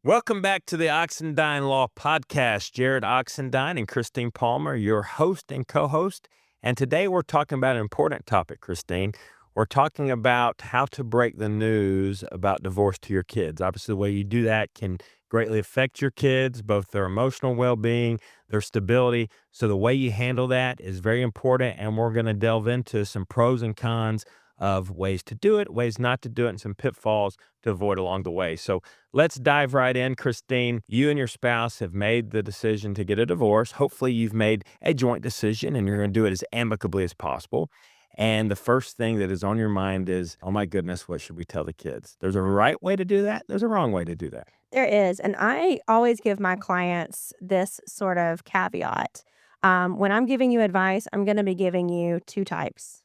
Welcome back to the Oxendine Law Podcast. Jarrod Oxendine and Christine Palmer, your host and co-host. And today we're talking about an important topic, Christine. We're talking about how to break the news about divorce to your kids. Obviously, the way you do that can greatly affect your kids, both their emotional well-being, their stability. So the way you handle that is very important. And we're going to delve into some pros and cons of ways to do it, ways not to do it, and some pitfalls to avoid along the way. So let's dive right in, Christine. You and your spouse have made the decision to get a divorce. Hopefully, you've made a joint decision and you're going to do it as amicably as possible. And the first thing that is on your mind is, oh my goodness, what should we tell the kids? There's a right way to do that. There's a wrong way to do that. There is. And I always give my clients this sort of caveat. When I'm giving you advice, I'm going to be giving you two types: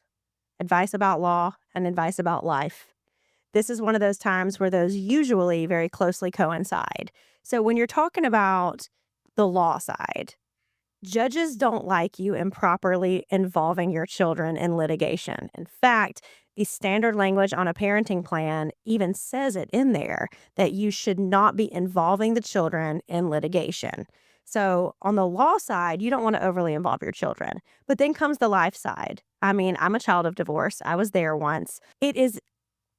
advice about law and advice about life. This is one of those times where those usually very closely coincide. So when you're talking about the law side, judges don't like you improperly involving your children in litigation. In fact, the standard language on a parenting plan even says it in there that you should not be involving the children in litigation. So on the law side, you don't want to overly involve your children. But then comes the life side. I mean, I'm a child of divorce. I was there once. It is,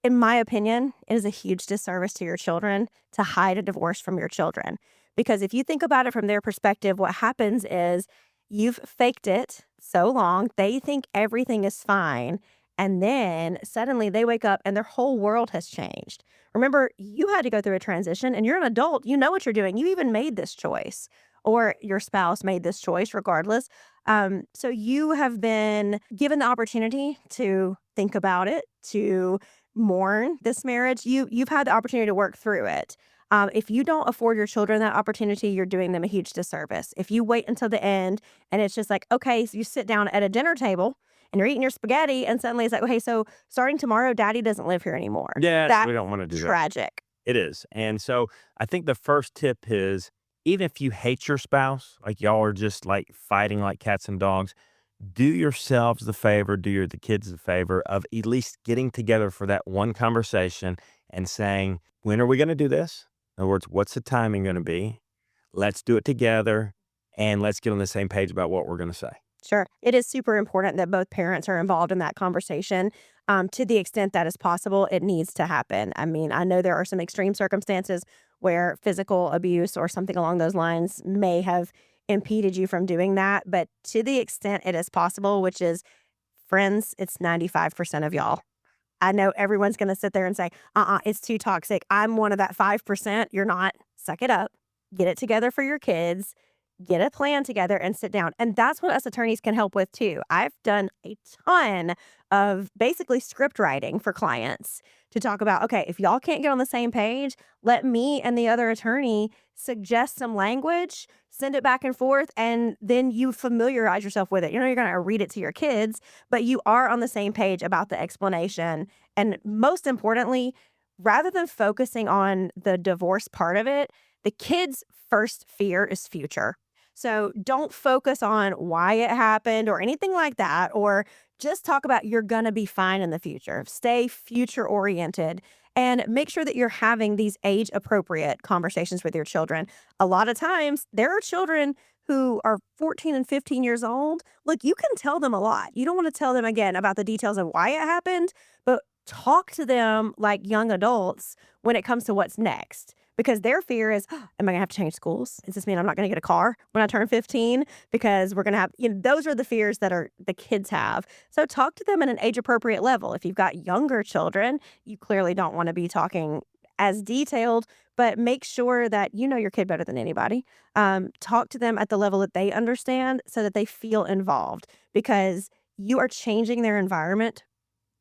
in my opinion, it is a huge disservice to your children to hide a divorce from your children. Because if you think about it from their perspective, what happens is you've faked it so long, they think everything is fine. And then suddenly they wake up and their whole world has changed. Remember, you had to go through a transition and you're an adult. You know what you're doing. You even made this choice, or your spouse made this choice regardless. So you have been given the opportunity to think about it, to mourn this marriage. You've had the opportunity to work through it. If you don't afford your children that opportunity, you're doing them a huge disservice. If you wait until the end and it's just like, okay, so you sit down at a dinner table and you're eating your spaghetti and suddenly it's like, okay, so starting tomorrow, daddy doesn't live here anymore. Yes, we don't want to do that. Tragic. It is. And so I think the first tip is, even if you hate your spouse, like y'all are just like fighting like cats and dogs, do yourselves the favor, the kids the favor of at least getting together for that one conversation and saying, when are we going to do this? In other words, what's the timing going to be? Let's do it together and let's get on the same page about what we're going to say. Sure. It is super important that both parents are involved in that conversation. To the extent that is possible, it needs to happen. I mean, I know there are some extreme circumstances where physical abuse or something along those lines may have impeded you from doing that. But to the extent it is possible, which is, friends, it's 95% of y'all. I know everyone's going to sit there and say, it's too toxic. I'm one of that 5%. You're not. Suck it up. Get it together for your kids. Get a plan together and sit down. And that's what us attorneys can help with too. I've done a ton of basically script writing for clients to talk about, okay, if y'all can't get on the same page, let me and the other attorney suggest some language, send it back and forth, and then you familiarize yourself with it. You know, you're going to read it to your kids, but you are on the same page about the explanation. And most importantly, rather than focusing on the divorce part of it, the kids' first fear is future. So don't focus on why it happened or anything like that, or just talk about you're going to be fine in the future. Stay future oriented and make sure that you're having these age appropriate conversations with your children. A lot of times there are children who are 14 and 15 years old. Look, you can tell them a lot. You don't want to tell them again about the details of why it happened, but talk to them like young adults when it comes to what's next. Because their fear is, am I going to have to change schools? Does this mean I'm not going to get a car when I turn 15? Because we're going to have, those are the fears that the kids have. So talk to them at an age appropriate level. If you've got younger children, you clearly don't want to be talking as detailed, but make sure that you know your kid better than anybody. Talk to them at the level that they understand so that they feel involved, because you are changing their environment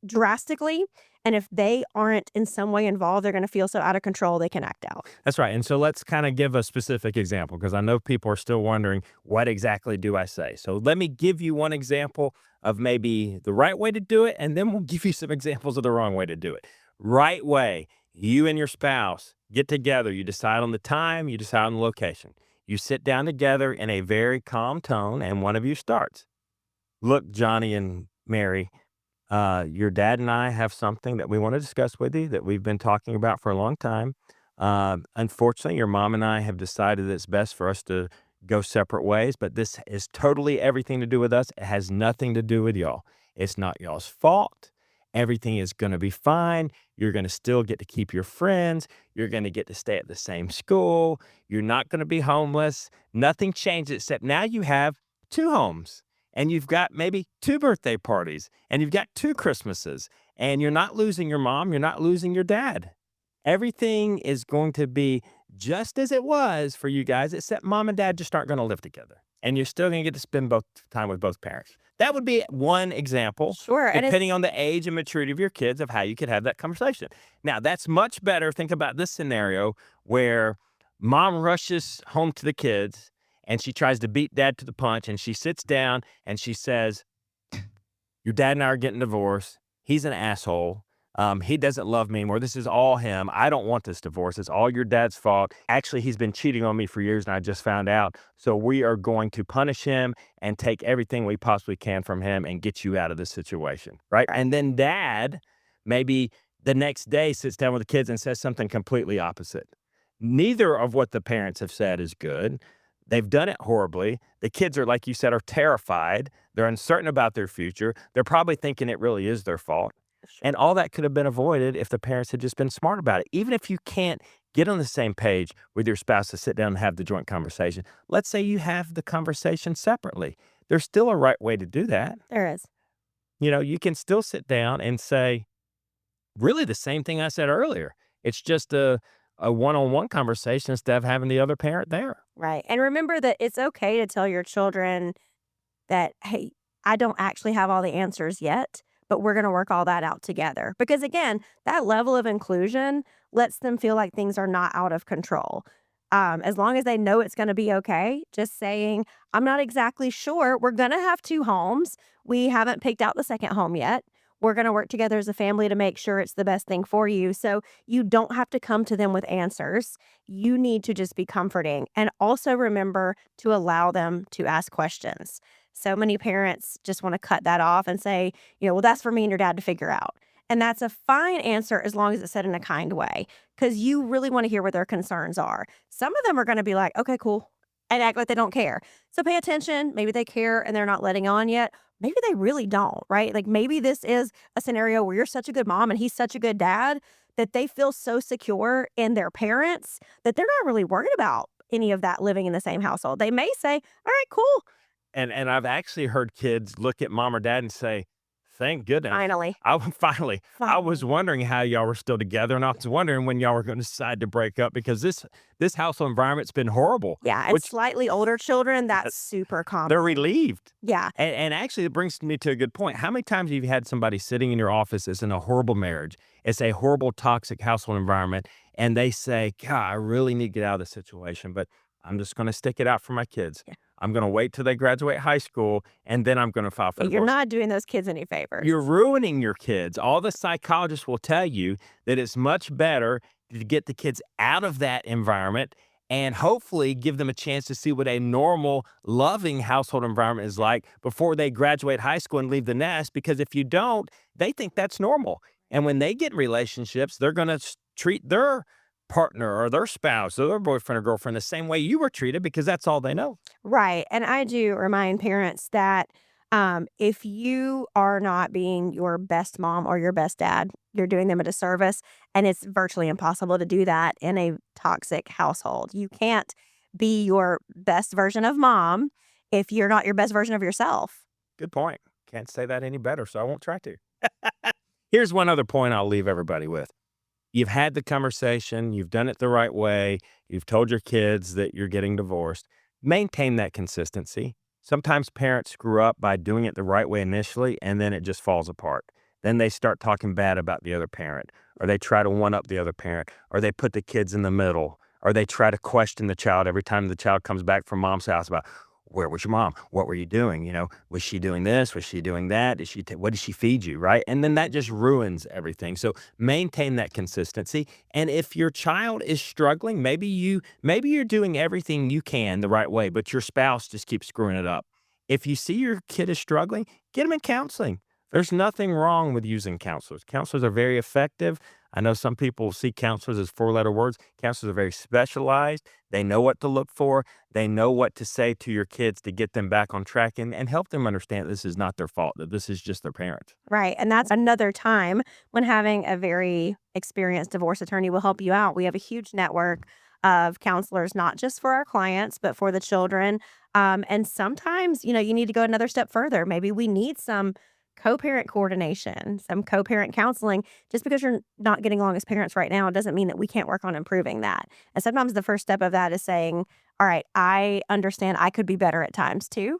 drastically. And if they aren't in some way involved, they're going to feel so out of control they can act out. That's right. And so let's kind of give a specific example, because I know people are still wondering, what exactly do I say? So let me give you one example of maybe the right way to do it, and then we'll give you some examples of the wrong way to do it. Right way, you and your spouse get together. You decide on the time, you decide on the location. You sit down together in a very calm tone, and one of you starts. Look, Johnny and Mary, your dad and I have something that we want to discuss with you that we've been talking about for a long time. Unfortunately, your mom and I have decided it's best for us to go separate ways, but this is totally everything to do with us. It has nothing to do with y'all. It's not y'all's fault. Everything is going to be fine. You're going to still get to keep your friends. You're going to get to stay at the same school. You're not going to be homeless. Nothing changed except now you have two homes and you've got maybe two birthday parties and you've got two Christmases and you're not losing your mom. You're not losing your dad. Everything is going to be just as it was for you guys, except mom and dad just aren't going to live together. And you're still going to get to spend both time with both parents. That would be one example, Sure. And it's depending on the age and maturity of your kids, of how you could have that conversation. Now, that's much better. Think about this scenario where mom rushes home to the kids and she tries to beat dad to the punch and she sits down and she says, your dad and I are getting divorced. He's an asshole. He doesn't love me anymore. This is all him. I don't want this divorce. It's all your dad's fault. Actually, he's been cheating on me for years and I just found out. So we are going to punish him and take everything we possibly can from him and get you out of this situation. Right. And then dad, maybe the next day sits down with the kids and says something completely opposite. Neither of what the parents have said is good. They've done it horribly. The kids are, like you said, are terrified. They're uncertain about their future. They're probably thinking it really is their fault. And all that could have been avoided if the parents had just been smart about it. Even if you can't get on the same page with your spouse to sit down and have the joint conversation, let's say you have the conversation separately. There's still a right way to do that. There is. You can still sit down and say, really the same thing I said earlier. It's just a one-on-one conversation instead of having the other parent there. Right. And remember that it's okay to tell your children that, hey, I don't actually have all the answers yet, but we're going to work all that out together. Because again, that level of inclusion lets them feel like things are not out of control. As long as they know it's going to be okay, just saying, I'm not exactly sure. We're going to have two homes. We haven't picked out the second home yet. We're going to work together as a family to make sure it's the best thing for you. So you don't have to come to them with answers. You need to just be comforting and also remember to allow them to ask questions. So many parents just want to cut that off and say, well, that's for me and your dad to figure out. And that's a fine answer as long as it's said in a kind way, because you really want to hear what their concerns are. Some of them are going to be like, okay, cool, and act like they don't care. So pay attention. Maybe they care and they're not letting on yet. Maybe they really don't, right? Like maybe this is a scenario where you're such a good mom and he's such a good dad that they feel so secure in their parents that they're not really worried about any of that living in the same household. They may say, all right, cool. And I've actually heard kids look at mom or dad and say, thank goodness. Finally. Finally. I was wondering how y'all were still together, and I was wondering when y'all were going to decide to break up because this household environment's been horrible. Yeah, and slightly older children, that's super common. They're relieved. Yeah. And actually, it brings me to a good point. How many times have you had somebody sitting in your office that's in a horrible marriage? It's a horrible, toxic household environment, and they say, God, I really need to get out of this situation, but I'm just going to stick it out for my kids. Yeah. I'm going to wait till they graduate high school, and then I'm going to file for divorce. You're not doing those kids any favors. You're ruining your kids. All the psychologists will tell you that it's much better to get the kids out of that environment and hopefully give them a chance to see what a normal, loving household environment is like before they graduate high school and leave the nest. Because if you don't, they think that's normal. And when they get in relationships, they're going to treat their partner or their spouse or their boyfriend or girlfriend the same way you were treated because that's all they know. Right. And I do remind parents that if you are not being your best mom or your best dad, you're doing them a disservice. And it's virtually impossible to do that in a toxic household. You can't be your best version of mom if you're not your best version of yourself. Good point. Can't say that any better, so I won't try to. Here's one other point I'll leave everybody with. You've had the conversation, you've done it the right way, you've told your kids that you're getting divorced. Maintain that consistency. Sometimes parents screw up by doing it the right way initially, and then it just falls apart. Then they start talking bad about the other parent, or they try to one-up the other parent, or they put the kids in the middle, or they try to question the child every time the child comes back from mom's house about, where was your mom? What were you doing? Was she doing this? Was she doing that? What did she feed you? Right. And then that just ruins everything. So maintain that consistency. And if your child is struggling, maybe you're doing everything you can the right way, but your spouse just keeps screwing it up. If you see your kid is struggling, get them in counseling. There's nothing wrong with using counselors. Counselors are very effective. I know some people see counselors as four-letter words. Counselors are very specialized. They know what to look for. They know what to say to your kids to get them back on track and help them understand this is not their fault, that this is just their parent. Right. And that's another time when having a very experienced divorce attorney will help you out. We have a huge network of counselors, not just for our clients, but for the children. And sometimes, you need to go another step further. Maybe we need some co parent coordination, some co parent counseling. Just because you're not getting along as parents right now doesn't mean that we can't work on improving that. And sometimes the first step of that is saying, all right, I understand I could be better at times too.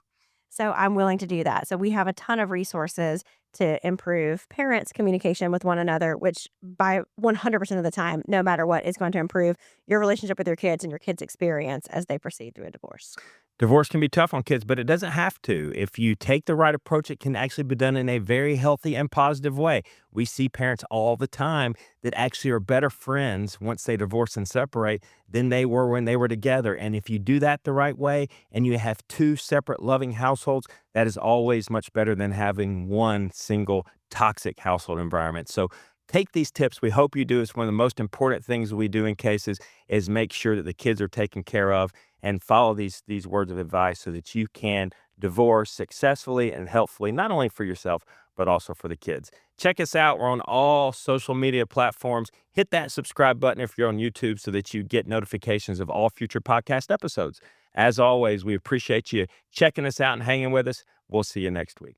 So I'm willing to do that. So we have a ton of resources to improve parents' communication with one another, which by 100% of the time, no matter what, is going to improve your relationship with your kids and your kids' experience as they proceed through a divorce. Divorce can be tough on kids, but it doesn't have to. If you take the right approach, it can actually be done in a very healthy and positive way. We see parents all the time that actually are better friends once they divorce and separate than they were when they were together. And if you do that the right way and you have two separate loving households, that is always much better than having one single toxic household environment. So take these tips. We hope you do. It's one of the most important things we do in cases is make sure that the kids are taken care of and follow these words of advice so that you can divorce successfully and helpfully, not only for yourself, but also for the kids. Check us out. We're on all social media platforms. Hit that subscribe button if you're on YouTube so that you get notifications of all future podcast episodes. As always, we appreciate you checking us out and hanging with us. We'll see you next week.